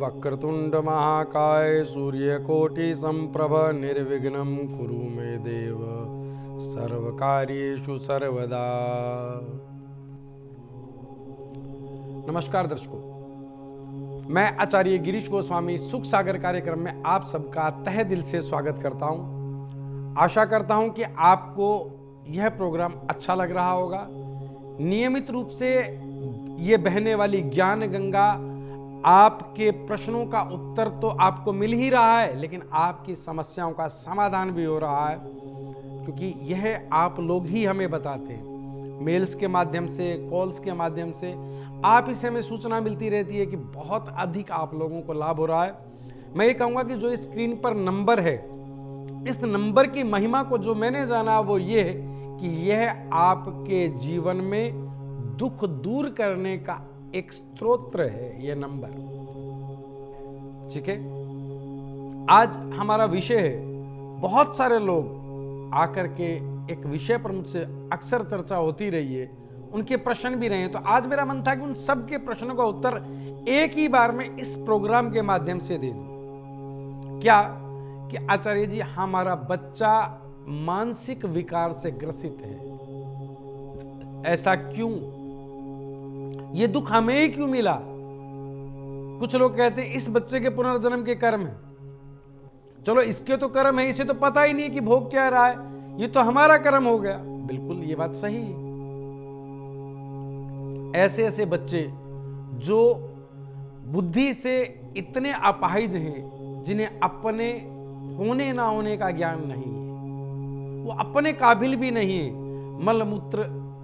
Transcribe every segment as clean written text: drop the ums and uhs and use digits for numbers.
वक्रतुंड महाकाय सूर्यकोटि संप्रभ निर्विघ्नं कुरु मे देव सर्वकार्येषु सर्वदा। नमस्कार दर्शकों, मैं आचार्य गिरीश गोस्वामी सुख सागर कार्यक्रम में आप सबका तहे दिल से स्वागत करता हूं। आशा करता हूं कि आपको यह प्रोग्राम अच्छा लग रहा होगा। नियमित रूप से ये बहने वाली ज्ञान गंगा आपके प्रश्नों का उत्तर तो आपको मिल ही रहा है, लेकिन आपकी समस्याओं का समाधान भी हो रहा है, क्योंकि यह आप लोग ही हमें बताते हैं। मेल्स के माध्यम से, कॉल्स के माध्यम से आप इसे हमें सूचना मिलती रहती है कि बहुत अधिक आप लोगों को लाभ हो रहा है। मैं ये कहूँगा कि जो स्क्रीन पर नंबर है, इस नंबर की महिमा को जो मैंने जाना वो ये है कि यह आपके जीवन में दुख दूर करने का एक स्तोत्र है, यह नंबर। ठीक है, आज हमारा विषय है, बहुत सारे लोग आकर के एक विषय पर मुझसे अक्सर चर्चा होती रही है, उनके प्रश्न भी रहे हैं। तो आज मेरा मन था कि उन सबके प्रश्नों का उत्तर एक ही बार में इस प्रोग्राम के माध्यम से दे दूं। क्या कि आचार्य जी, हमारा बच्चा मानसिक विकार से ग्रसित है, ऐसा क्यों? ये दुख हमें ही क्यों मिला? कुछ लोग कहते हैं इस बच्चे के पुनर्जन्म के कर्म है। चलो, इसके तो कर्म है, इसे तो पता ही नहीं कि भोग क्या रहा है, ये तो हमारा कर्म हो गया। बिल्कुल ये बात सही है। ऐसे ऐसे बच्चे जो बुद्धि से इतने अपाहिज हैं, जिन्हें अपने होने ना होने का ज्ञान नहीं है, वो अपने काबिल भी नहीं है, मलमूत्र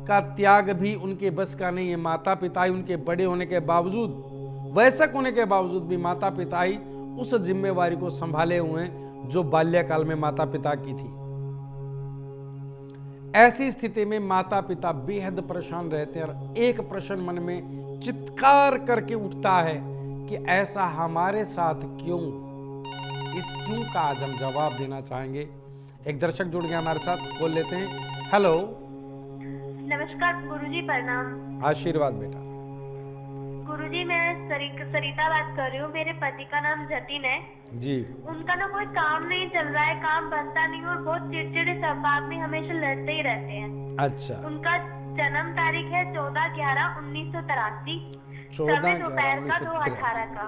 का त्याग भी उनके बस का नहीं है। माता पिता ही उनके बड़े होने के बावजूद, वयस्क होने के बावजूद भी माता पिता ही उस जिम्मेवारी को संभाले हुए हैं जो बाल्यकाल में माता पिता की थी। ऐसी स्थिति में माता पिता बेहद परेशान रहते हैं और एक प्रश्न मन में चित्कार करके उठता है कि ऐसा हमारे साथ क्यों? इस क्यों का आज हम जवाब देना चाहेंगे। एक दर्शक जुड़ गया हमारे साथ, बोल लेते हैं। हेलो, नमस्कार गुरुजी, प्रणाम। आशीर्वाद बेटा। गुरुजी, मैं सरिता बात कर रही हूँ। मेरे पति का नाम जतिन है जी। उनका ना कोई काम नहीं चल रहा है, काम बनता नहीं और बहुत चिड़चिड़े स्वभाव में हमेशा लड़ते ही रहते हैं। अच्छा। उनका जन्म तारीख है 14/11/1983, 14 समय दोपहर का 2:18 का।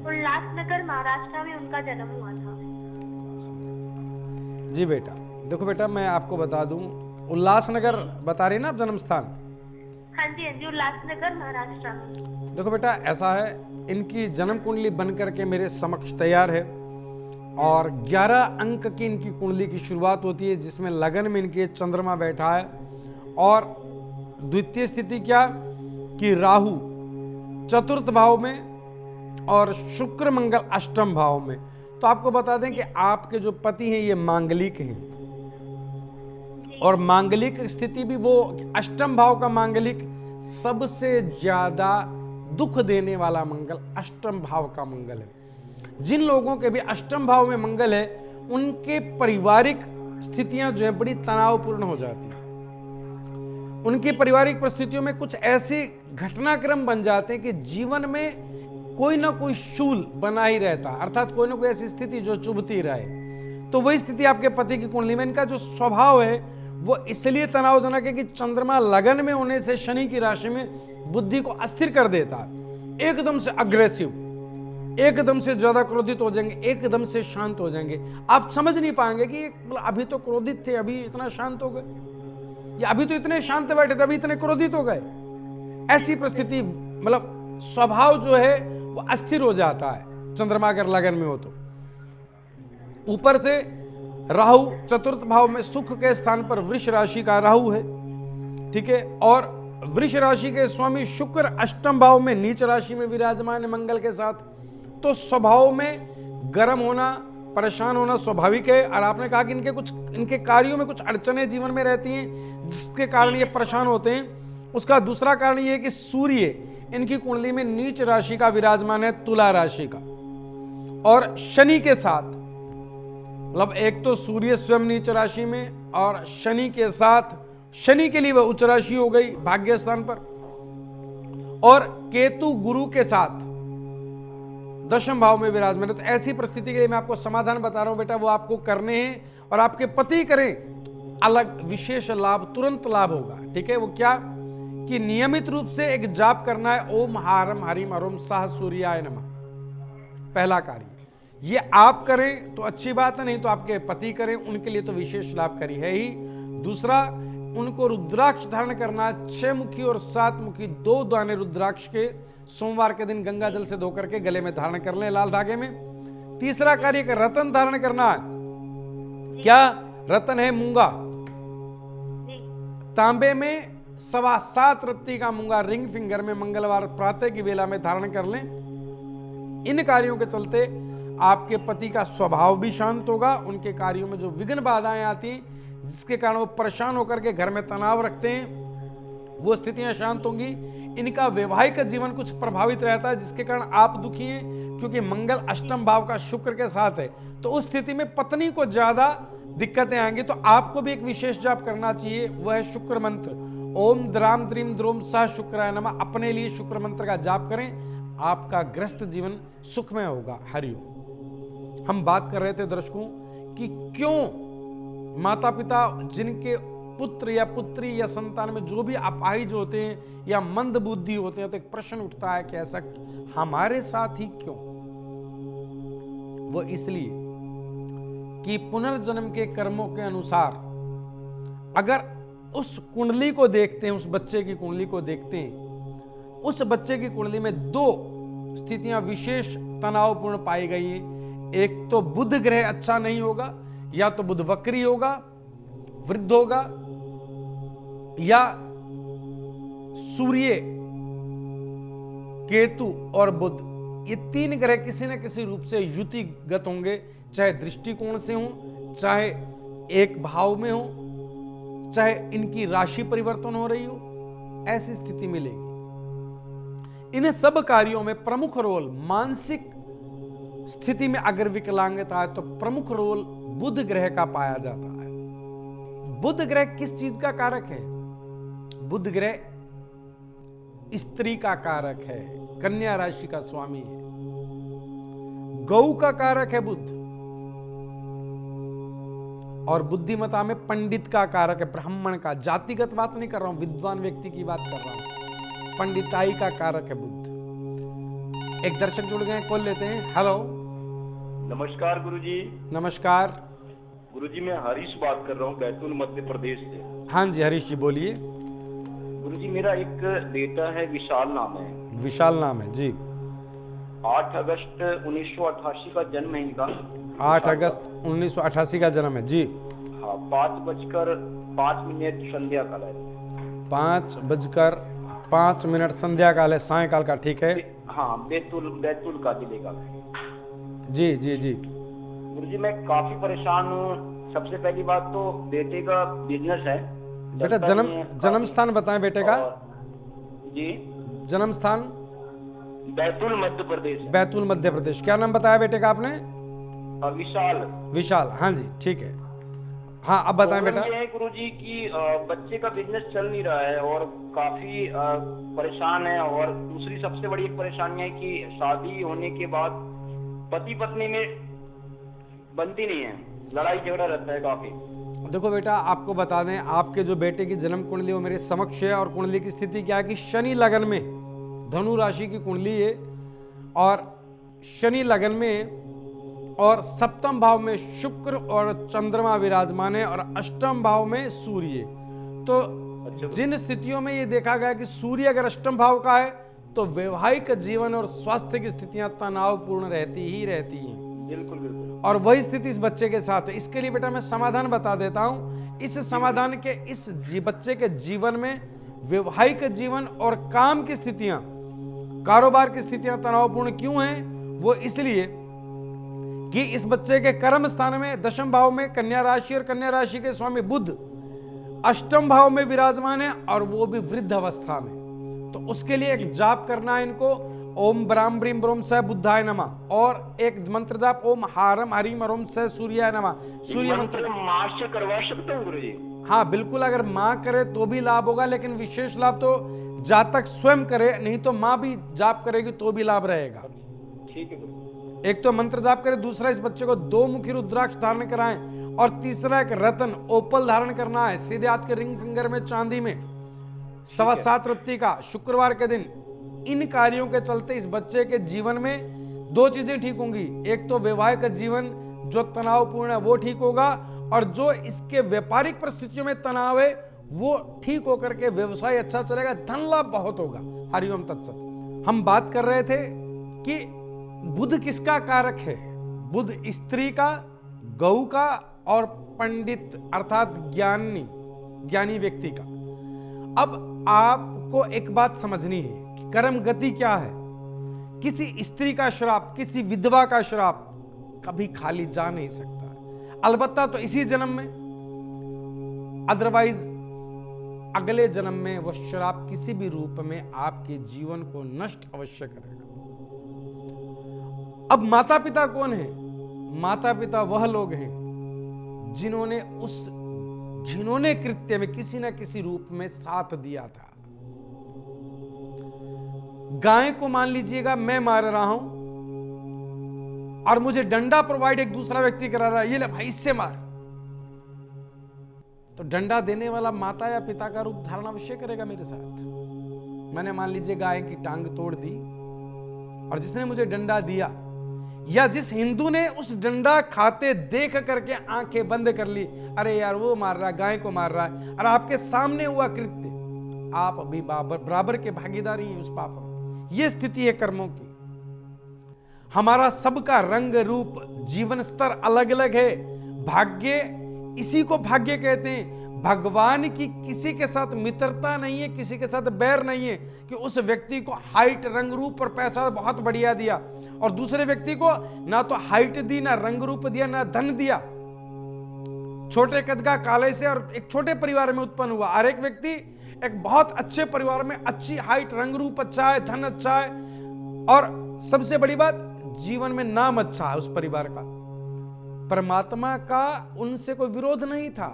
उल्लासनगर महाराष्ट्र में उनका जन्म हुआ था। जी बेटा, देखो बेटा, मैं आपको बता दूं, उल्लासनगर बता रही ना आप जन्म स्थान? हाँ जी, उल्लासनगर महाराष्ट्र। देखो बेटा, ऐसा है, इनकी जन्म कुंडली बन करके मेरे समक्ष तैयार है और 11 अंक की इनकी कुंडली की शुरुआत होती है, जिसमें लगन में इनके चंद्रमा बैठा है और द्वितीय स्थिति क्या कि राहु चतुर्थ भाव में और शुक्र मंगल अष्टम भाव में। तो आपको बता दें कि आपके जो पति हैं ये मांगलिक हैं और मांगलिक स्थिति भी वो अष्टम भाव का मांगलिक सबसे ज्यादा दुख देने वाला मंगल अष्टम भाव का मंगल है। जिन लोगों के भी अष्टम भाव में मंगल है, उनके पारिवारिक स्थितियां जो है बड़ी तनावपूर्ण हो जाती है। उनकी पारिवारिक परिस्थितियों में कुछ ऐसे घटनाक्रम बन जाते हैं कि जीवन में कोई ना कोई शूल बना ही रहता, अर्थात कोई ना कोई ऐसी स्थिति जो चुभती रहे। तो वही स्थिति आपके पति की कुंडली में, इनका जो स्वभाव है वो इसलिए तनावजनक है कि चंद्रमा लगन में होने से शनि की राशि में बुद्धि को अस्थिर कर देता है। एकदम से अग्रेसिव, एकदम से ज्यादा क्रोधित हो जाएंगे, एकदम से शांत हो जाएंगे। आप समझ नहीं पाएंगे कि अभी तो क्रोधित थे, अभी इतना शांत हो गए, या अभी तो इतने शांत बैठे थे, अभी इतने क्रोधित हो गए। ऐसी परिस्थिति, मतलब स्वभाव जो है वो अस्थिर हो जाता है चंद्रमा अगर लगन में हो तो। ऊपर से राहु चतुर्थ भाव में सुख के स्थान पर वृष राशि का राहु है, ठीक है, और वृष राशि के स्वामी शुक्र अष्टम भाव में नीच राशि में विराजमान है मंगल के साथ। तो स्वभाव में गर्म होना, परेशान होना स्वाभाविक है। और आपने कहा कि इनके कार्यों में कुछ अड़चनें जीवन में रहती हैं जिसके कारण ये परेशान होते हैं। उसका दूसरा कारण ये है कि सूर्य इनकी कुंडली में नीच राशि का विराजमान है, तुला राशि का, और शनि के साथ, मतलब एक तो सूर्य स्वयं नीच राशि में और शनि के साथ, शनि के लिए वह उच्च राशि हो गई भाग्य स्थान पर, और केतु गुरु के साथ दशम भाव में विराजमान है। तो ऐसी परिस्थिति के लिए मैं आपको समाधान बता रहा हूं बेटा, वो आपको करने हैं और आपके पति करें तो अलग विशेष लाभ, तुरंत लाभ होगा। ठीक है, वो क्या कि नियमित रूप से एक जाप करना है, ओम हारम हरिम अरोम सह सूर्याय नमः। पहला कार्य ये आप करें तो अच्छी बात है, नहीं तो आपके पति करें, उनके लिए तो विशेष लाभकारी है ही। दूसरा, उनको रुद्राक्ष धारण करना है, 6 मुखी और 7 मुखी 2 दाने रुद्राक्ष के सोमवार के दिन गंगा जल से धोकर के गले में धारण कर लें लाल धागे में। तीसरा कार्य का रतन धारण करना है। क्या रतन है? मूंगा। तांबे में 7.25 रत्ती का मूंगा रिंग फिंगर में मंगलवार प्रातः की वेला में धारण कर लें। इन कार्यों के चलते आपके पति का स्वभाव भी शांत होगा, उनके कार्यों में जो विघ्न बाधाएं आती जिसके कारण वो परेशान होकर के घर में तनाव रखते हैं वो स्थितियां शांत होंगी। इनका वैवाहिक जीवन कुछ प्रभावित रहता है जिसके कारण आप दुखी हैं, क्योंकि मंगल अष्टम भाव का शुक्र के साथ है। तो उस स्थिति में पत्नी को ज्यादा दिक्कतें आएंगी। तो आपको भी एक विशेष जाप करना चाहिए, वह है शुक्र मंत्र, ओम द्राम द्रीम द्रोम सह शुक्राय नमः। अपने लिए शुक्र मंत्र का जाप करें, आपका ग्रस्त जीवन सुखमय होगा। हरिओम। हम बात कर रहे थे दर्शकों कि क्यों माता पिता जिनके पुत्र या पुत्री या संतान में जो भी अपाहिज होते हैं या मंद बुद्धि होते हैं, तो एक प्रश्न उठता है कि ऐसा हमारे साथ ही क्यों? वो इसलिए कि पुनर्जन्म के कर्मों के अनुसार अगर उस कुंडली को देखते हैं, उस बच्चे की कुंडली को देखते हैं, उस बच्चे की कुंडली में 2 स्थितियां विशेष तनावपूर्ण पाई गई हैं। एक तो बुध ग्रह अच्छा नहीं होगा, या तो बुध वक्री होगा, वृद्ध होगा, या सूर्य, केतु और बुध, ये 3 ग्रह किसी न किसी रूप से युतिगत होंगे, चाहे दृष्टिकोण से हो, चाहे एक भाव में हो, चाहे इनकी राशि परिवर्तन हो रही हो, ऐसी स्थिति मिलेगी। इन सब कार्यों में प्रमुख रोल, मानसिक स्थिति में अगर विकलांगता है तो प्रमुख रोल बुध ग्रह का पाया जाता है। बुध ग्रह किस चीज का कारक है? बुध ग्रह स्त्री का कारक है, कन्या राशि का स्वामी है, गौ का कारक है बुध, और बुद्धिमता में पंडित का कारक है, ब्राह्मण का। जातिगत बात नहीं कर रहा हूं, विद्वान व्यक्ति की बात कर रहा हूं। पंडिताई का कारक है बुध। एक दर्शक जुड़ गए, कॉल लेते हैं। हेलो, नमस्कार गुरुजी। नमस्कार गुरुजी, मैं हरीश बात कर रहा हूँ बैतूल मध्य प्रदेश से। हाँ जी हरीश जी बोलिए। गुरुजी, मेरा एक बेटा है, विशाल नाम है। विशाल नाम है जी। 8 अगस्त 1988 का जन्म है इनका। 8 अगस्त 1988 का जन्म है जी। हाँ, 5:05 संध्या काल है। 5:05 संध्या काल है, सायकाल का। ठीक है। हाँ, बैतूल का जिले का। जी जी जी। गुरुजी, मैं काफी परेशान हूँ। सबसे पहली बात तो बेटे का बिजनेस है। बेटा जन्म स्थान बताएं बेटे का। जी, जन्म स्थान बैतूल मध्य प्रदेश। बैतूल मध्य प्रदेश। क्या नाम बताया बेटे का आपने? विशाल। विशाल, हाँ जी ठीक है। हाँ अब बताएं बेटा। ये है गुरुजी कि बच्चे का बिजनेस चल नहीं रहा है और काफी परेशान है। और दूसरी सबसे बड़ी एक परेशानी है कि शादी होने के बाद पति पत्नी में बनती नहीं है, लड़ाई झगड़ा रहता है काफी। देखो बेटा, आपको बता दें, आपके जो बेटे की जन्म कुंडली वो मेरे समक्ष है, और कुंडली की स्थिति क्या है कि शनि लगन में, धनु राशि की कुंडली है, और शनि लगन में, और सप्तम भाव में शुक्र और चंद्रमा विराजमान है, और अष्टम भाव में सूर्य। तो जिन स्थितियों में ये देखा गया कि सूर्य अगर अष्टम भाव का है तो वैवाहिक जीवन और स्वास्थ्य की स्थितियां तनावपूर्ण रहती ही रहती हैं। बिल्कुल बिल्कुल। और वही स्थिति इस बच्चे के साथ है। इसके लिए बेटा मैं समाधान बता देता हूं। इस समाधान के इस बच्चे के जीवन में वैवाहिक जीवन और काम की स्थितियां, कारोबार की स्थितियां तनावपूर्ण क्यों हैं? वो इसलिए कि इस बच्चे के कर्म स्थान में दशम भाव में कन्या राशि, और कन्या राशि के स्वामी बुध अष्टम भाव में विराजमान है, और वो भी वृद्ध अवस्था में। तो उसके लिए एक जाप करना है इनको, ओम ब्राम ब्रीम ब्रोम सह बुद्धाय नमः, और एक मंत्र जाप ओम हारम हरिम अरोम सह सूर्याय नमः। सूर्य मंत्र मां से करवा सकते हो गुरुजी? हाँ बिल्कुल, अगर माँ करे तो भी लाभ होगा, लेकिन विशेष लाभ तो जातक स्वयं करे, नहीं तो माँ भी जाप करेगी तो भी लाभ रहेगा। ठीक है गुरु। एक तो मंत्र जाप करें, दूसरा इस बच्चे को 2 मुखी रुद्राक्ष धारण कराएं, और तीसरा एक रत्न ओपल धारण करना है सीधे हाथ के रिंग फिंगर में चांदी में 7.25 रत्ती का शुक्रवार के दिन। इन कार्यों के चलते इस बच्चे के जीवन में 2 चीजें ठीक होंगी। एक तो वैवाहिक जीवन जो तनावपूर्ण है वो ठीक होगा, और जो इसके व्यापारिक परिस्थितियों में तनाव है वो ठीक होकर के व्यवसाय अच्छा चलेगा, धन लाभ बहुत होगा। हरिओम तत्सत। हम बात कर रहे थे कि बुध किसका कारक है? बुध स्त्री का, गौ का और पंडित अर्थात ज्ञानी व्यक्ति का। अब आपको एक बात समझनी है कि कर्म गति क्या है। किसी स्त्री का श्राप, किसी विधवा का श्राप कभी खाली जा नहीं सकता है, अलबत्ता तो इसी जन्म में, अदरवाइज अगले जन्म में वो श्राप किसी भी रूप में आपके जीवन को नष्ट अवश्य करेगा। अब माता पिता कौन है? माता पिता वह लोग हैं जिन्होंने कृत्य में किसी न किसी रूप में साथ दिया था। गाय को मान लीजिएगा मैं मार रहा हूं और मुझे डंडा प्रोवाइड एक दूसरा व्यक्ति करा रहा है, ये ले भाई इससे मार, तो डंडा देने वाला माता या पिता का रूप धारण अवश्य करेगा मेरे साथ। मैंने मान लीजिए गाय की टांग तोड़ दी, और जिसने मुझे डंडा दिया या जिस हिंदू ने उस डंडा खाते देख करके आंखें बंद कर ली, अरे यार वो मार रहा है, गाय को मार रहा है, और आपके सामने हुआ कृत्य, आप भी बराबर के भागीदारी हैं उस पाप में। ये स्थिति है कर्मों की। हमारा सबका रंग रूप जीवन स्तर अलग अलग है। भाग्य, इसी को भाग्य कहते हैं। भगवान की किसी के साथ मित्रता नहीं है, किसी के साथ बैर नहीं है कि उस व्यक्ति को हाइट, रंग रूप और पैसा बहुत बढ़िया दिया, और दूसरे व्यक्ति को ना तो हाइट दी, ना रंग रूप दिया, ना धन दिया। छोटे कद का काले से और एक छोटे परिवार में उत्पन्न हुआ, और एक व्यक्ति एक बहुत अच्छे परिवार में, अच्छी हाइट, रंग रूप अच्छा है, धन अच्छा है, और सबसे बड़ी बात जीवन में नाम अच्छा है उस परिवार का। परमात्मा का उनसे कोई विरोध नहीं था,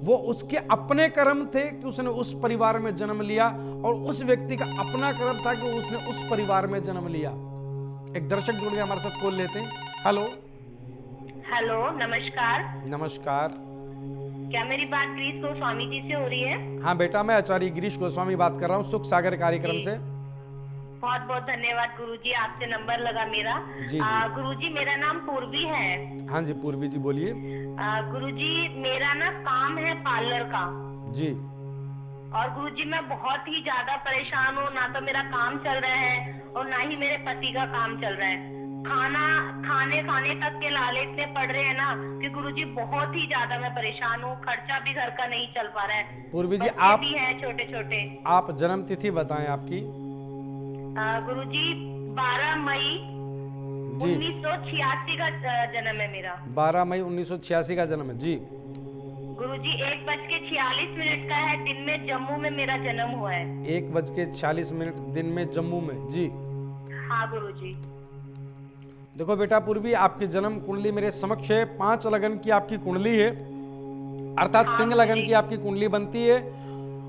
वो उसके अपने कर्म थे कि उसने उस परिवार में जन्म लिया, और उस व्यक्ति का अपना कर्म था कि उसने उस परिवार में जन्म लिया। एक दर्शक जुड़ गए हमारे साथ, कॉल लेते हैं। हेलो। हेलो, नमस्कार। नमस्कार। क्या मेरी बात गिरीश गोस्वामी जी से हो रही है? हाँ बेटा, मैं आचार्य गिरीश गोस्वामी बात कर रहा हूँ सुख सागर कार्यक्रम से। बहुत बहुत धन्यवाद गुरुजी, आपसे नंबर लगा मेरा। गुरुजी मेरा नाम पूर्वी है। हाँ जी पूर्वी जी बोलिए। गुरुजी मेरा ना काम है पार्लर का जी, और गुरुजी मैं बहुत ही ज्यादा परेशान हूँ। ना तो मेरा काम चल रहा है और ना ही मेरे पति का काम चल रहा है। खाने तक के लाले इतने पड़ रहे हैं ना कि गुरुजी बहुत ही ज्यादा मैं परेशान हूँ। खर्चा भी घर का नहीं चल पा रहा है। पूर्वी जी आप भी हैं छोटे छोटे। आप जन्म तिथि बताएं आपकी। गुरुजी 12 मई 1986 का जन्म है मेरा। 12 मई 1986 का जन्म है जी। गुरुजी 1:46 का है, दिन में जम्मू में मेरा जन्म हुआ है। 1:46 दिन में जम्मू में जी। हाँ गुरुजी। देखो बेटा पूर्वी, आपकी जन्म कुंडली मेरे समक्ष है। 5 लगन की आपकी कुंडली है, अर्थात सिंह लगन की आपकी कुंडली बनती है।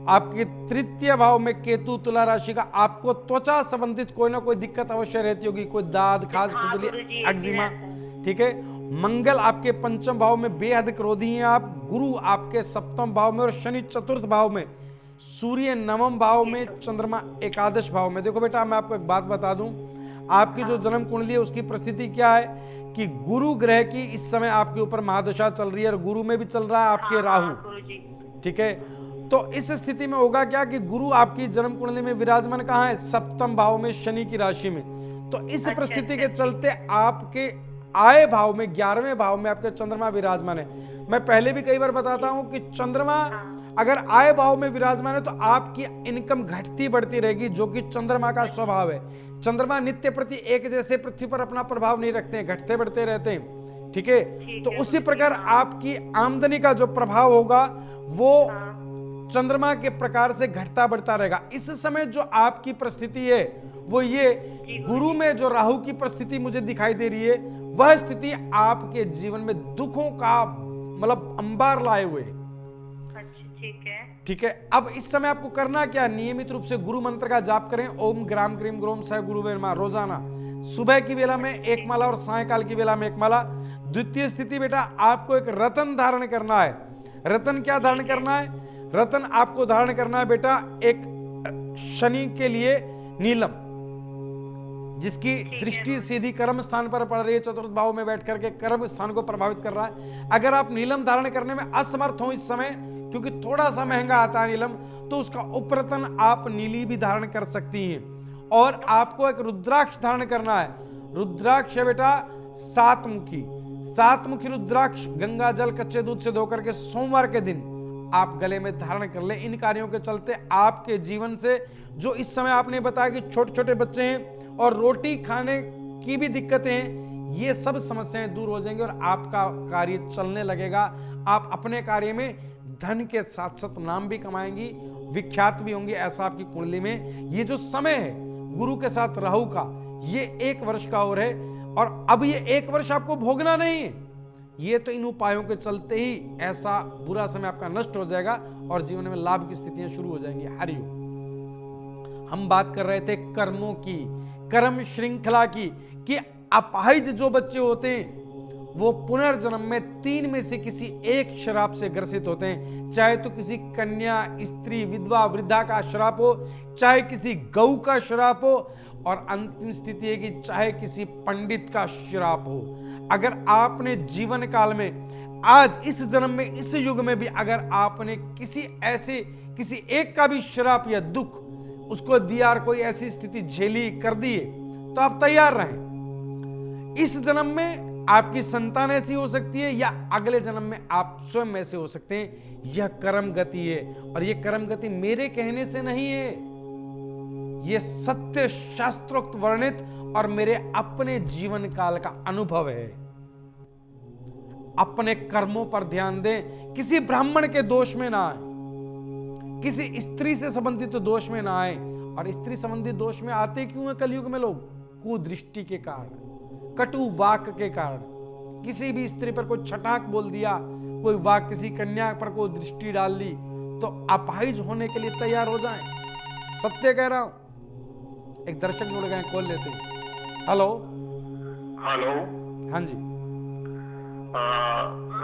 आपके तृतीय भाव में केतु तुला राशि का, आपको त्वचा संबंधित कोई ना कोई दिक्कत अवश्य रहती होगी, कोई दाद, खास, खुजली, एक्जिमा, ठीक है। मंगल आपके 5म भाव में बेहद क्रोधी हैं आप। गुरु आपके 7म भाव में, और शनि 4th भाव में, सूर्य 9वें भाव में, चंद्रमा एकादश भाव में। देखो बेटा मैं आपको एक बात बता दूं, आपकी जो जन्म कुंडली है उसकी परिस्थिति क्या है कि गुरु ग्रह की इस समय आपके ऊपर महादशा चल रही है, और गुरु में भी चल रहा है आपके राहु, ठीक है। तो इस स्थिति में होगा क्या कि गुरु आपकी जन्म कुंडली में विराजमान कहाँ है? 7म भाव में, शनि की राशि में। तो इस परिस्थिति के चलते आपके आय भाव में, 11वें भाव में आपके चंद्रमा विराजमान है। मैं पहले भी कई बार बताता हूं कि चंद्रमा अगर आय भाव में विराजमान है तो आपकी इनकम घटती बढ़ती रहेगी, जो कि चंद्रमा का स्वभाव है। चंद्रमा नित्य प्रति एक जैसे पृथ्वी पर अपना प्रभाव नहीं रखते हैं, घटते बढ़ते रहते हैं, ठीक है। तो उसी प्रकार आपकी आमदनी का जो प्रभाव होगा वो चंद्रमा के प्रकार से घटता बढ़ता रहेगा। इस समय जो आपकी परिस्थिति है वो ये, गुरु में जो राहु की परिस्थिति मुझे दिखाई दे रही है, वह स्थिति आपके जीवन में दुखों का मतलब अंबार लाए हुए। ठीक है। अब इस समय आपको करना क्या, नियमित रूप से गुरु मंत्र का जाप करें। ओम ग्राम क्रीम ग्रोम सह गुरुवे नमः रोजाना सुबह की वेला में 1 माला और सायकाल की वेला में 1 माला। द्वितीय स्थिति बेटा आपको एक रतन धारण करना है। रतन क्या धारण करना है? रतन आपको धारण करना है बेटा एक शनि के लिए नीलम, जिसकी दृष्टि सीधी कर्म स्थान पर पड़ रही है, चतुर्थ भाव में बैठ करके कर्म स्थान को प्रभावित कर रहा है। अगर आप नीलम धारण करने में असमर्थ हो इस समय, क्योंकि थोड़ा सा महंगा आता है नीलम, तो उसका उपरतन आप नीली भी धारण कर सकती हैं। और आपको एक रुद्राक्ष धारण करना है। रुद्राक्ष है बेटा 7 मुखी। 7 मुखी रुद्राक्ष गंगा जल कच्चे दूध से धो करके सोमवार के दिन आप गले में धारण कर ले। इन कार्यों के चलते आपके जीवन से जो इस समय आपने बताया कि छोटे छोटे बच्चे हैं और रोटी खाने की भी दिक्कतें हैं, ये सब समस्याएं दूर हो जाएंगी और आपका कार्य चलने लगेगा। आप अपने कार्य में धन के साथ साथ नाम भी कमाएंगी, विख्यात भी होंगी। ऐसा आपकी कुंडली में ये जो समय है गुरु के साथ राहु का, ये 1 वर्ष का और है। और अब ये 1 वर्ष आपको भोगना नहीं है, ये तो इन उपायों के चलते ही ऐसा बुरा समय आपका नष्ट हो जाएगा और जीवन में लाभ की स्थितियां शुरू हो जाएंगी। हरिओम। हम बात कर रहे थे कर्मों की, कर्म श्रृंखला की, कि अपाहिज जो बच्चे होते हैं वो पुनर्जन्म में 3 में से किसी एक श्राप से ग्रसित होते हैं। चाहे तो किसी कन्या, स्त्री, विधवा, वृद्धा का श्राप हो, चाहे किसी गौ का श्राप हो, और अंतिम स्थिति है कि चाहे किसी पंडित का श्राप हो। अगर आपने जीवन काल में आज इस जन्म में इस युग में भी अगर आपने किसी एक का भी श्राप या दुख उसको दिया और कोई ऐसी स्थिति झेली कर दी है, तो आप तैयार रहें। इस जन्म में आपकी संतान ऐसी हो सकती है या अगले जन्म में आप स्वयं ऐसे हो सकते हैं। यह कर्म गति है और यह कर्म गति मेरे कहने से नहीं है, यह सत्य शास्त्रोक्त वर्णित और मेरे अपने जीवन काल का अनुभव है। अपने कर्मों पर ध्यान दें, किसी ब्राह्मण के दोष में ना आए, किसी स्त्री से संबंधित दोष में ना आए। और स्त्री संबंधित दोष में आते क्यों है कलयुग में लोग? कुदृष्टि के कारण, कटु वाक के कारण। किसी भी स्त्री पर कोई छटाक बोल दिया, कोई वाक, किसी कन्या पर कोई दृष्टि डाल ली, तो अपाहिज होने के लिए तैयार हो जाएं। सत्य कह रहा हूं। एक दर्शक जुड़ गए, कॉल लेते हैं। हेलो। हेलो। हाँ जी।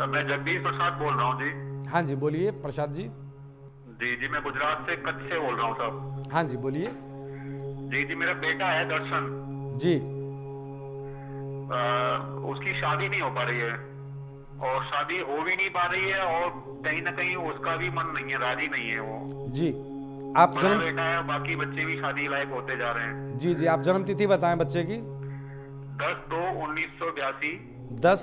मैं जगदीश प्रसाद बोल रहा हूँ जी। हाँ जी बोलिए प्रसाद जी। जी मैं गुजरात से कच्छ से बोल रहा हूँ साहब। हाँ जी बोलिए। जी मेरा बेटा है दर्शन जी। उसकी शादी नहीं हो पा रही है और शादी हो भी नहीं पा रही है और कहीं ना कहीं उसका भी मन नहीं है, राजी नहीं है वो। जी आप बड़ा जन्म बेटा है, बाकी बच्चे भी शादी लायक होते जा रहे हैं। जी जी आप जन्म तिथि बताएं बच्चे की। 10/2/1982। 10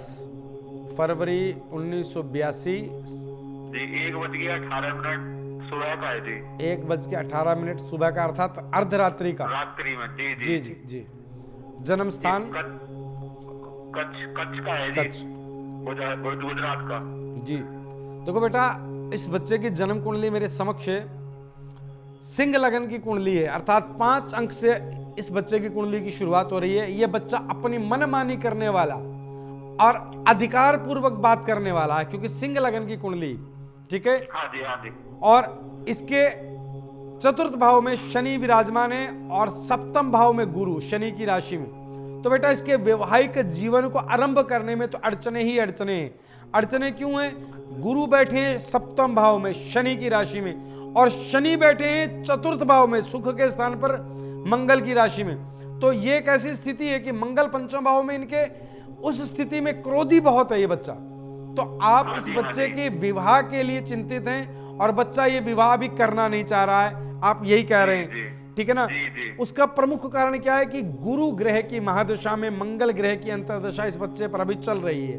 फरवरी 1982। जी 1:18 सुबह का है जी। 1:18 सुबह का, अर्थात अर्धरात्रि का, रात्रि में। जी जी जी जी। जन्म स्थान कच्छ का है जी, कच्छ, गुजरात का। जी। देखो बेटा, इस बच्चे की जन्म कुंडली मेरे समक्ष है। सिंह लगन की कुंडली है, अर्थात 5 अंक से इस बच्चे की कुंडली की शुरुआत हो रही है। यह बच्चा अपनी मनमानी करने वाला और अधिकार पूर्वक बात करने वाला है, क्योंकि सिंह लगन की कुंडली, ठीक है। हाँ जी हाँ जी। और इसके चतुर्थ भाव में शनि विराजमान है और 7वें भाव में गुरु, शनि की राशि में। तो बेटा इसके वैवाहिक जीवन को आरंभ करने में तो अड़चने ही अड़चने हैं। अड़चने क्यों हैं? गुरु बैठे हैं 7वें भाव में शनि की राशि में, और शनि बैठे हैं 4th भाव में सुख के स्थान पर मंगल की राशि में। तो ये एक ऐसी स्थिति है कि मंगल 5वें भाव में इनके, उस स्थिति में क्रोधी बहुत है ये बच्चा। तो आप इस बच्चे के विवाह के लिए चिंतित हैं और बच्चा ये विवाह भी करना नहीं चाह रहा है, आप यही कह रहे हैं, ठीक है ना। उसका प्रमुख कारण क्या है कि गुरु ग्रह की महादशा में मंगल ग्रह की अंतर्दशा इस बच्चे पर अभी चल रही है।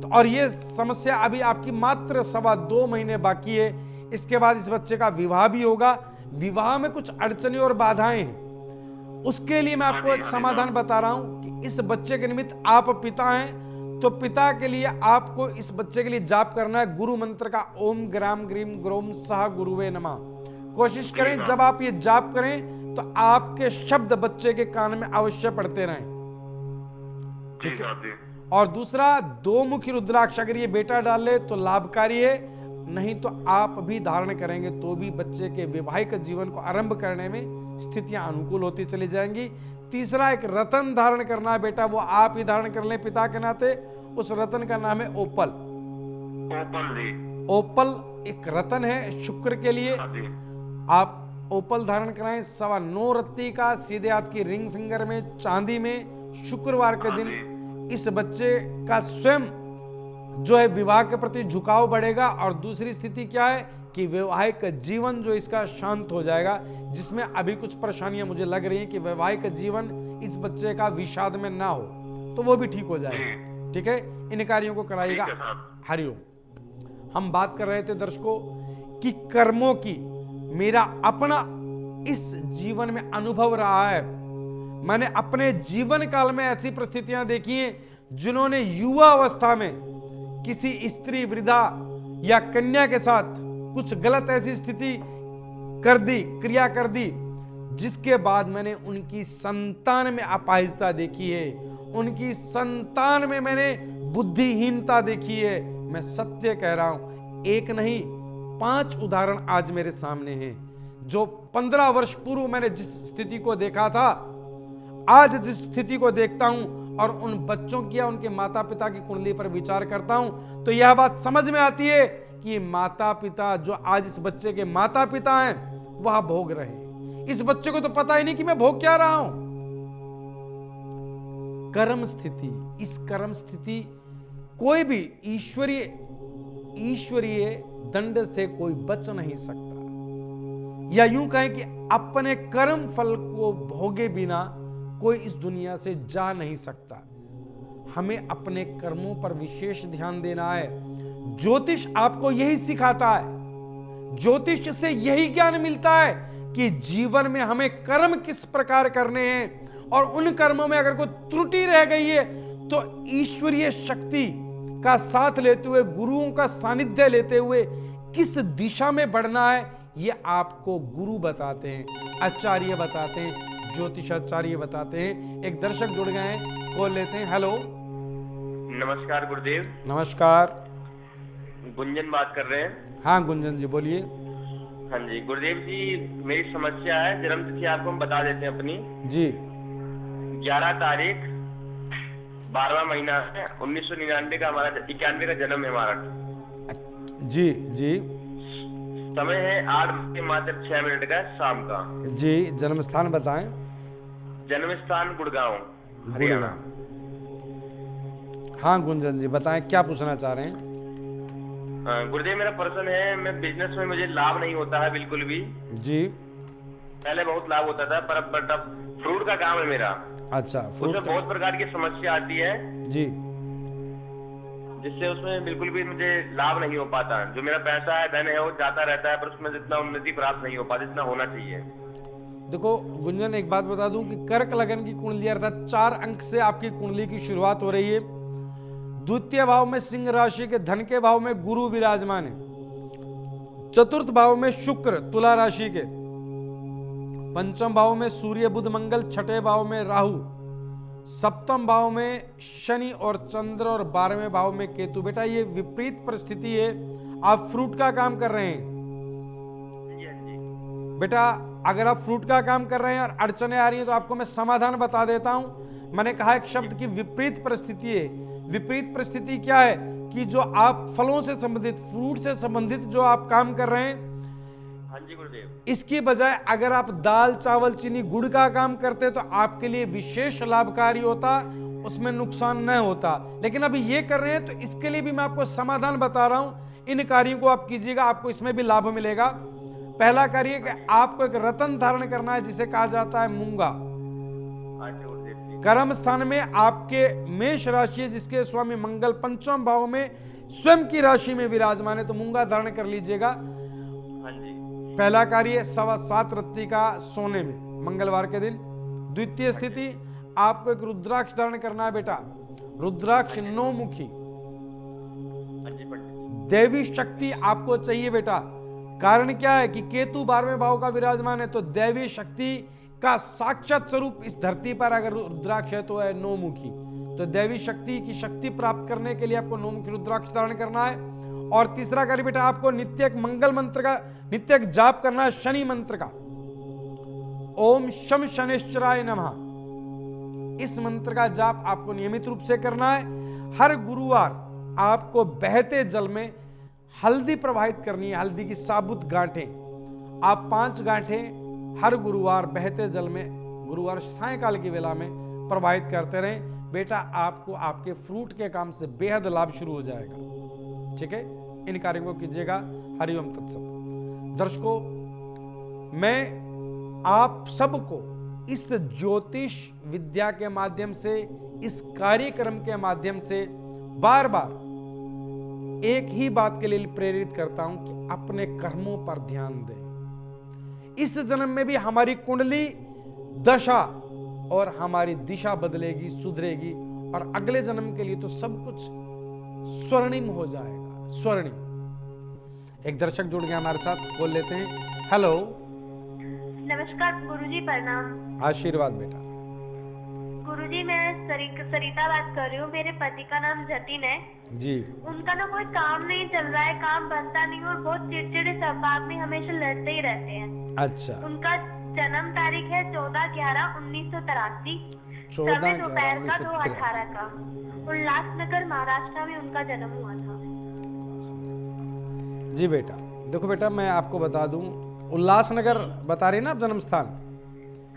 तो और ये समस्या अभी आपकी मात्र 2.25 महीने बाकी है। इसके बाद इस बच्चे का विवाह भी होगा। विवाह में कुछ अड़चने और बाधाएं हैं, उसके लिए मैं आपको एक समाधान बता रहा हूं कि इस बच्चे के निमित्त आप पिता हैं, तो पिता के लिए आपको इस बच्चे के लिए जाप करना है गुरु मंत्र का, ओम ग्राम ग्रीम ग्रोम सह गुरुवे नमः। कोशिश करें जब आप ये जाप करें तो आपके शब्द बच्चे के कान में अवश्य पड़ते रहें, ठीक है। और दूसरा, 2 मुखी रुद्राक्ष अगर ये बेटा डाल ले तो लाभकारी है, नहीं तो आप भी धारण करेंगे तो भी बच्चे के वैवाहिक जीवन को आरंभ करने में स्थितियां अनुकूल होती चली जाएंगी। तीसरा एक रतन धारण करना है बेटा, वो आप ही धारण कर लें पिता के नाते। उस रतन का नाम है ओपल। ओपल जी। ओपल एक रतन है शुक्र के लिए। हाँ जी। आप ओपल धारण कराएं 9.25 रत्ती का, सीधे आपकी रिंग फिंगर में, चांदी में, शुक्रवार के हाँ दिन। इस बच्चे का स्वयं जो है विवाह के प्रति झुकाव बढ़ेगा। और दूसरी स्थिति क्या है कि वैवाहिक जीवन जो इसका शांत हो जाएगा, जिसमें अभी कुछ परेशानियां मुझे लग रही हैं कि वैवाहिक जीवन इस बच्चे का विषाद में ना हो, तो वो भी ठीक हो जाएगा। ठीक है, इन कार्यों को कराइएगा। ठीक है साहब। हरिओम। हम बात कर रहे थे दर्शकों कि कर्मों की मेरा अपना इस जीवन में अनुभव रहा है। मैंने अपने जीवन काल में ऐसी परिस्थितियां देखी हैं जिन्होंने युवा अवस्था में किसी स्त्री, वृद्धा या कन्या के साथ कुछ गलत ऐसी स्थिति कर दी, क्रिया कर दी, जिसके बाद मैंने उनकी संतान में अपाहिजता देखी है, उनकी संतान में मैंने बुद्धिहीनता देखी है। मैं सत्य कह रहा हूं, एक नहीं 5 उदाहरण आज मेरे सामने हैं। जो 15 वर्ष पूर्व मैंने जिस स्थिति को देखा था, आज जिस स्थिति को देखता हूं और उन बच्चों की या उनके माता पिता की कुंडली पर विचार करता हूं, तो यह बात समझ में आती है कि माता पिता जो आज इस बच्चे के माता पिता हैं, वह भोग रहे हैं। इस बच्चे को तो पता ही नहीं कि मैं भोग क्या रहा हूं। कर्म स्थिति, इस कर्म स्थिति कोई भी ईश्वरीय दंड से कोई बच नहीं सकता, या यूं कहें कि अपने कर्म फल को भोगे बिना कोई इस दुनिया से जा नहीं सकता। हमें अपने कर्मों पर विशेष ध्यान देना है। ज्योतिष आपको यही सिखाता है, ज्योतिष से यही ज्ञान मिलता है कि जीवन में हमें कर्म किस प्रकार करने हैं, और उन कर्मों में अगर कोई त्रुटि रह गई है तो ईश्वरीय शक्ति का साथ लेते हुए, गुरुओं का सानिध्य लेते हुए किस दिशा में बढ़ना है, ये आपको गुरु बताते हैं, आचार्य बताते हैं, ज्योतिषाचार्य बताते हैं। एक दर्शक जुड़ गए हैं, कॉल लेते हैं। हेलो, नमस्कार गुरुदेव। नमस्कार। गुंजन बात कर रहे हैं? हाँ गुंजन जी बोलिए। हाँ जी गुरुदेव जी, मेरी समस्या है, जन्म तिथि आपको हम बता देते हैं अपनी। जी। 11 तारीख 12वां महीना है, 1999 का हमारा, 91 का जन्म है हमारा। जी जी। समय है 8 बजे मात्र 6 मिनट का शाम का। जी। जन्म स्थान बताएं। जन्म स्थान गुड़गांव, हरियाणा। हाँ गुंजन जी बताएं, क्या पूछना चाह रहे हैं? गुरुदेव मेरा प्रश्न है, मैं बिजनेस में मुझे लाभ नहीं होता है बिल्कुल भी। जी। पहले बहुत लाभ होता था, पर अब फ्रूट का काम है मेरा। अच्छा, फ्रूट उसमें बहुत प्रकार की समस्या आती है जी, जिससे उसमें बिल्कुल भी मुझे लाभ नहीं हो पाता। जो मेरा पैसा है, धन है, वो जाता रहता है, पर उसमें जितना उन्नति प्राप्त नहीं हो पाती जितना होना चाहिए। देखो गुंजन, एक बात बता दूं कि कर्क लगन की कुंडली अर्थात 4 अंक से आपकी कुंडली की शुरुआत हो रही है। द्वितीय भाव में सिंह राशि के धन के भाव में गुरु विराजमान है। चतुर्थ भाव में शुक्र तुला राशि के, पंचम भाव में सूर्य बुध मंगल, छठे भाव में राहु, सप्तम भाव में शनि और चंद्र, और 12वें भाव में केतु। बेटा ये विपरीत परिस्थिति है, आप फ्रूट का काम कर रहे हैं। बेटा अगर आप फ्रूट का काम कर रहे हैं और अड़चने आ रही हैं तो आपको मैं समाधान बता देता हूं। मैंने कहा एक शब्द की विपरीत परिस्थिति है। विपरीत परिस्थिति क्या है कि जो आप फलों से संबंधित, फ्रूट से संबंधित जो आप काम कर रहे हैं, हाँ जी गुरुदेव, इसकी बजाय अगर आप दाल चावल चीनी गुड़ का काम करते तो आपके लिए विशेष लाभकारी होता, उसमें नुकसान न होता। लेकिन अभी ये कर रहे हैं तो इसके लिए भी मैं आपको समाधान बता रहा हूं। इन कार्यों को आप कीजिएगा, आपको इसमें भी लाभ मिलेगा। पहला कार्य कि आपको एक रतन धारण करना है जिसे कहा जाता है मूंगा। कर्म स्थान में आपके मेष राशि है जिसके स्वामी मंगल पंचम भाव में स्वयं की राशि में विराजमान है, तो मूंगा धारण कर लीजिएगा। हाँ जी। पहला कार्य 7.25 रत्ती का सोने में मंगलवार के दिन। द्वितीय स्थिति आपको एक रुद्राक्ष धारण करना है बेटा, रुद्राक्ष 9 मुखी। देवी शक्ति आपको चाहिए बेटा। कारण क्या है कि केतु 12वें भाव का विराजमान है, तो देवी शक्ति का साक्षात स्वरूप इस धरती पर अगर रुद्राक्ष है तो है 9 मुखी। तो देवी शक्ति की शक्ति प्राप्त करने के लिए आपको 9 मुखी रुद्राक्ष धारण करना है। और तीसरा कार्य बेटा आपको नित्य मंगल मंत्र का नित्य जाप करना है, शनि मंत्र का। ओम शम शनिश्चराय नमः, इस मंत्र का जाप आपको नियमित रूप से करना है। हर गुरुवार आपको बहते जल में हल्दी प्रवाहित करनी है, हल्दी की साबुत गांठें। आप 5 गांठें हर गुरुवार बहते जल में गुरुवार सायंकाल की वेला में प्रवाहित करते रहें। बेटा आपको आपके फ्रूट के काम से बेहद लाभ शुरू हो जाएगा। ठीक है, इन कार्यों को कीजिएगा। हरिओम तत्सत। दर्शकों, मैं आप सबको इस ज्योतिष विद्या के माध्यम से, इस कार्यक्रम के माध्यम से बार बार एक ही बात के लिए प्रेरित करता हूं कि अपने कर्मों पर ध्यान दें। इस जन्म में भी हमारी कुंडली दशा और हमारी दिशा बदलेगी, सुधरेगी, और अगले जन्म के लिए तो सब कुछ स्वर्णिम हो जाएगा, स्वर्णिम। एक दर्शक जुड़ गया हमारे साथ, बोल लेते हैं। हेलो, नमस्कार गुरुजी, प्रणाम। आशीर्वाद बेटा। गुरुजी, मैं सरिता बात कर रही हूँ। मेरे पति का नाम जतिन है जी। उनका ना कोई काम नहीं चल रहा है, काम बनता नहीं और बहुत चिड़चिड़े स्वभाव में हमेशा लड़ते ही रहते हैं। अच्छा। उनका जन्म तारीख है 14/11/1983, 14 समय दोपहर का 11 2:18 का। उल्लासनगर महाराष्ट्र में उनका जन्म हुआ था। जी बेटा, देखो बेटा, मैं आपको बता दूं, उल्लासनगर बता रही ना आप जन्म स्थान?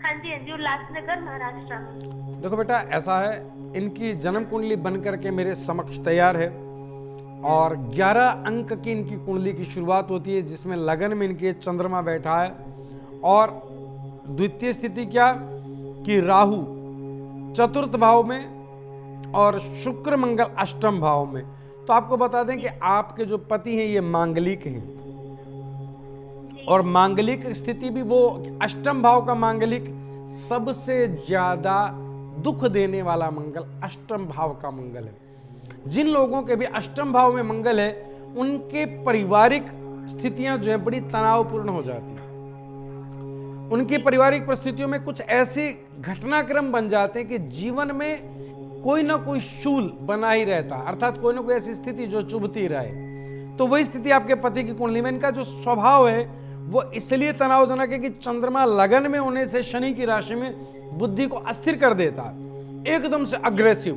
हाँ जी, उल्लासनगर महाराष्ट्र में। देखो बेटा, ऐसा है, इनकी जन्म कुंडली बन करके मेरे समक्ष तैयार है और 11 अंक की इनकी कुंडली की शुरुआत होती है, जिसमें लगन में इनके चंद्रमा बैठा है और द्वितीय स्थिति क्या कि राहु चतुर्थ भाव में और शुक्र मंगल अष्टम भाव में। तो आपको बता दें कि आपके जो पति हैं ये मांगलिक हैं, और मांगलिक स्थिति भी वो अष्टम भाव का मांगलिक सबसे ज्यादा दुख देने वाला मंगल अष्टम भाव का मंगल है। जिन लोगों के भी अष्टम भाव में मंगल है, उनके पारिवारिक स्थितियां जो है बड़ी तनावपूर्ण हो जाती है। उनकी पारिवारिक परिस्थितियों में कुछ ऐसे घटनाक्रम बन जाते हैं कि जीवन में कोई ना कोई शूल बना ही रहता, अर्थात कोई ना कोई ऐसी स्थिति जो चुभती रहे। तो वही स्थिति आपके पति की कुंडली में, इनका जो स्वभाव है वो इसलिए तनावजनक है कि चंद्रमा लगन में होने से शनि की राशि में बुद्धि को अस्थिर कर देता है। एकदम से अग्रेसिव,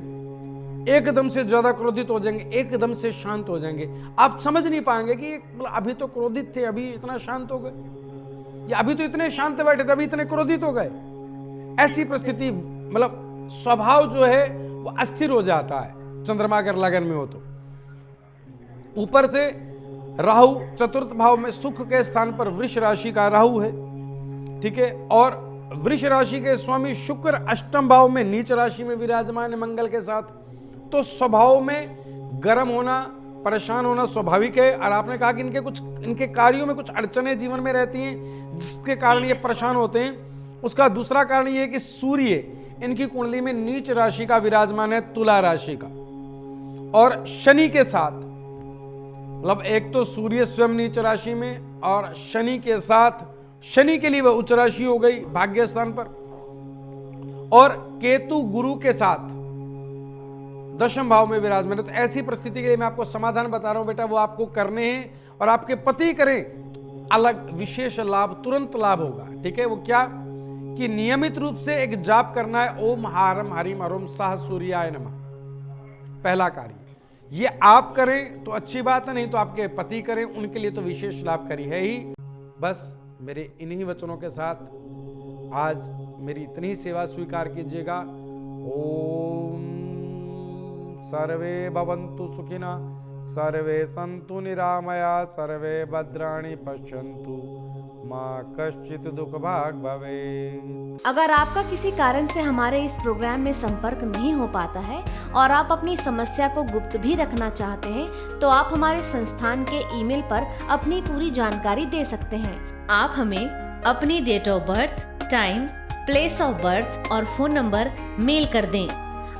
एकदम से ज्यादा क्रोधित हो जाएंगे, एकदम से शांत हो जाएंगे। आप समझ नहीं पाएंगे कि अभी तो क्रोधित थे, अभी इतना शांत हो गए, या अभी तो इतने शांत बैठे थे, अभी इतने क्रोधित हो गए। ऐसी परिस्थिति, मतलब स्वभाव जो है वो अस्थिर हो जाता है चंद्रमा अगर लगन में हो तो। ऊपर से राहु चतुर्थ भाव में सुख के स्थान पर वृष राशि का राहु है, ठीक है, और वृष राशि के स्वामी शुक्र अष्टम भाव में नीच राशि में विराजमान है मंगल के साथ। तो स्वभाव में गर्म होना, परेशान होना स्वाभाविक है। और आपने कहा कि इनके कार्यों में कुछ अड़चनें जीवन में रहती हैं जिसके कारण ये परेशान होते हैं। उसका दूसरा कारण ये है कि सूर्य इनकी कुंडली में नीच राशि का विराजमान है, तुला राशि का, और शनि के साथ, मतलब एक तो सूर्य स्वयं नीच राशि में और शनि के साथ, शनि के लिए वह उच्च राशि हो गई भाग्य स्थान पर, और केतु गुरु के साथ दशम भाव में विराजमान है। तो ऐसी परिस्थिति के लिए मैं आपको समाधान बता रहा हूं बेटा, वो आपको करने हैं और आपके पति करें तो अलग विशेष लाभ, तुरंत लाभ होगा। ठीक है, वो क्या कि नियमित रूप से एक जाप करना है, ओम हारम हरिम हरोम साह सूर्याय नमः, पहला कार्य। ये आप करें तो अच्छी बात है, नहीं तो आपके पति करें, उनके लिए तो विशेष लाभकारी है ही। बस मेरे इन्हीं वचनों के साथ आज मेरी इतनी ही सेवा स्वीकार कीजिएगा। ओम सर्वे भवन्तु सुखिनः, सर्वे सन्तु निरामया, सर्वे भद्राणि पश्यन्तु, मां कश्चित् दुख भाग भवेत्। अगर आपका किसी कारण से हमारे इस प्रोग्राम में संपर्क नहीं हो पाता है और आप अपनी समस्या को गुप्त भी रखना चाहते हैं, तो आप हमारे संस्थान के ईमेल पर अपनी पूरी जानकारी दे सकते हैं। आप हमें अपनी date of birth, time, place of birth और फोन नंबर मेल कर दें।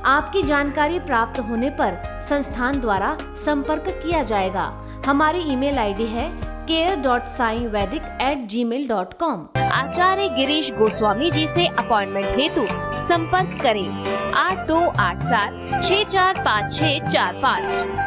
आपकी जानकारी प्राप्त होने पर संस्थान द्वारा संपर्क किया जाएगा। हमारी ईमेल आईडी है care.saivedic@gmail.com। आचार्य गिरीश गोस्वामी जी से अपॉइंटमेंट हेतु संपर्क करें 8287 645645।